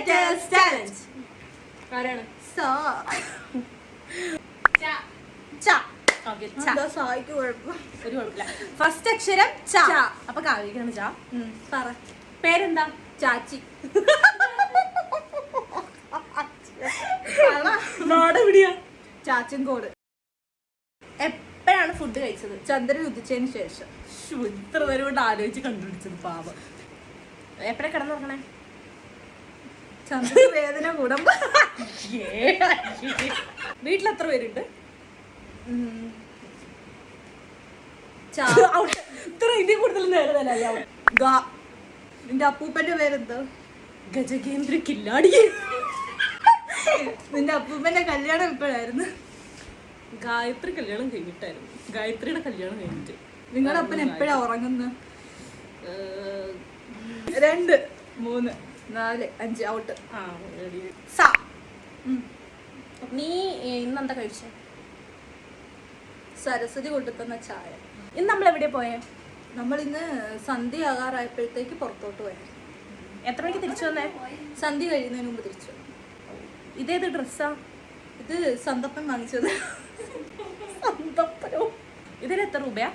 letters challenge. ആരാണ്? സ. ച. ച. ഓക്കേ, ച. എന്താ സായിക്ക് കുഴപ്പം? ഒരു കുഴപ്പമില്ല. ഫസ്റ്റ് അക്ഷരം ച. അപ്പൊ കാവ്യക്കാണ് ച. പറ. പേരെന്താ? ചാച്ചി. നാട് എവിടെയാ? ചാച്ചൻകോട്. എപ്പോഴാണ് ഫുഡ് കഴിച്ചത്? ചന്ദ്രൻ ഉദിച്ചതിന് ശേഷം. ഇത്ര നേരം കൊണ്ട് ആലോചിച്ച് കണ്ടുപിടിച്ചത് പാവം. എപ്പോഴാ കിടന്നുറങ്ങണേ? ചന്ദ്രൻ വേദന കൂടുമ്പോ. വീട്ടിൽ എത്ര പേരുണ്ട്? ഇത്ര ഇതിൽ കൂടുതൽ നേരം. നിന്റെ അപ്പൂപ്പന്റെ പേരെന്തോ? ഗജകേന്ദ്ര കില്ലാടി. നിന്റെ അപ്പൂപ്പന്റെ കല്യാണം എപ്പോഴായിരുന്നു? ഗായത്രി കല്യാണം കഴിഞ്ഞിട്ടായിരുന്നു. ഗായത്രിയുടെ കല്യാണം കഴിഞ്ഞിട്ട്. നിങ്ങളുടെ അപ്പൻ എപ്പോഴാ ഉറങ്ങുന്നത്? 2 3 4 5 ഔട്ട്. നീ ഇന്നെന്താ കഴിച്ച? സരസ്വതി കൊണ്ടുത്തന്ന ചായ. ഇന്ന് നമ്മൾ എവിടെയാ പോയേ? നമ്മൾ ഇന്ന് സന്ധ്യ ആകാറായപ്പോഴത്തേക്ക് പുറത്തോട്ട് പോയത്. എത്ര മണിക്ക് തിരിച്ചു വന്നേ? സന്ധ്യ കഴിയുന്നതിന് മുമ്പ് തിരിച്ചു. ഇതേത് ഡ്രസ്സാ? ഇത് സന്തപ്പൻ വാങ്ങിച്ചത്. സന്തപ്പനോ? ഇതിന് എത്ര രൂപയാ?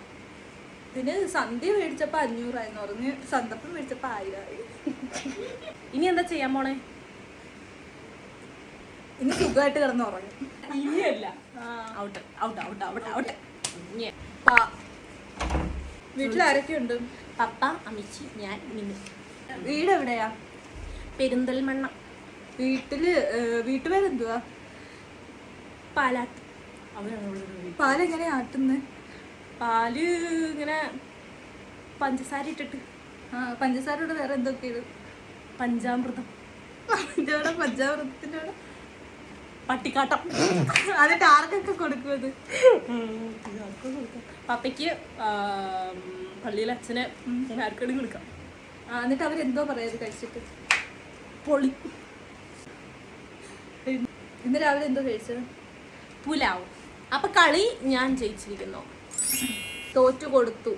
ഇതിന് സന്ധ്യ മേടിച്ചപ്പോ 500 പറഞ്ഞ് സന്തപ്പൻ മേടിച്ചപ്പോ 1000. ഇനി എന്താ ചെയ്യാൻ പോണേ? ഇനി സുഖമായിട്ട് കിടന്ന് ഉറങ്ങും. ഇനിയല്ല. Out out out out out. വീട്ടിൽ ആരൊക്കെയുണ്ട്? പപ്പ, അമ്മച്ചി, ഞാൻ, മിന്നു. വീട് എവിടെയാ? പെരിന്തൽമണ്ണ. വീട്ടുപേരെന്തുവാ? പാലാട്ട്. പാലെങ്ങനെയാ ആട്ടുന്നത്? പാല് ഇങ്ങനെ പഞ്ചസാര ഇട്ടിട്ട്. പഞ്ചസാരയുടെ വേറെ എന്തൊക്കെയാണ്? പഞ്ചാമൃതം. പഞ്ചാമൃതത്തിന്റെ പട്ടിക്കാട്ടം. അതിന്റെ ആർക്കൊക്കെ കൊടുക്കുന്നത്? പപ്പയ്ക്ക്, പള്ളിയിലെ അച്ഛന്, ആർക്കടി കൊടുക്കാം. എന്നിട്ട് അവരെന്തോ പറയാത് കഴിച്ചിട്ട്? പൊളി. ഇന്ന് രാവിലെ എന്തോ കഴിച്ചത്? പുലാവ്. അപ്പൊ കളി ഞാൻ ജയിച്ചിരിക്കുന്നു. തോറ്റു കൊടുത്തു.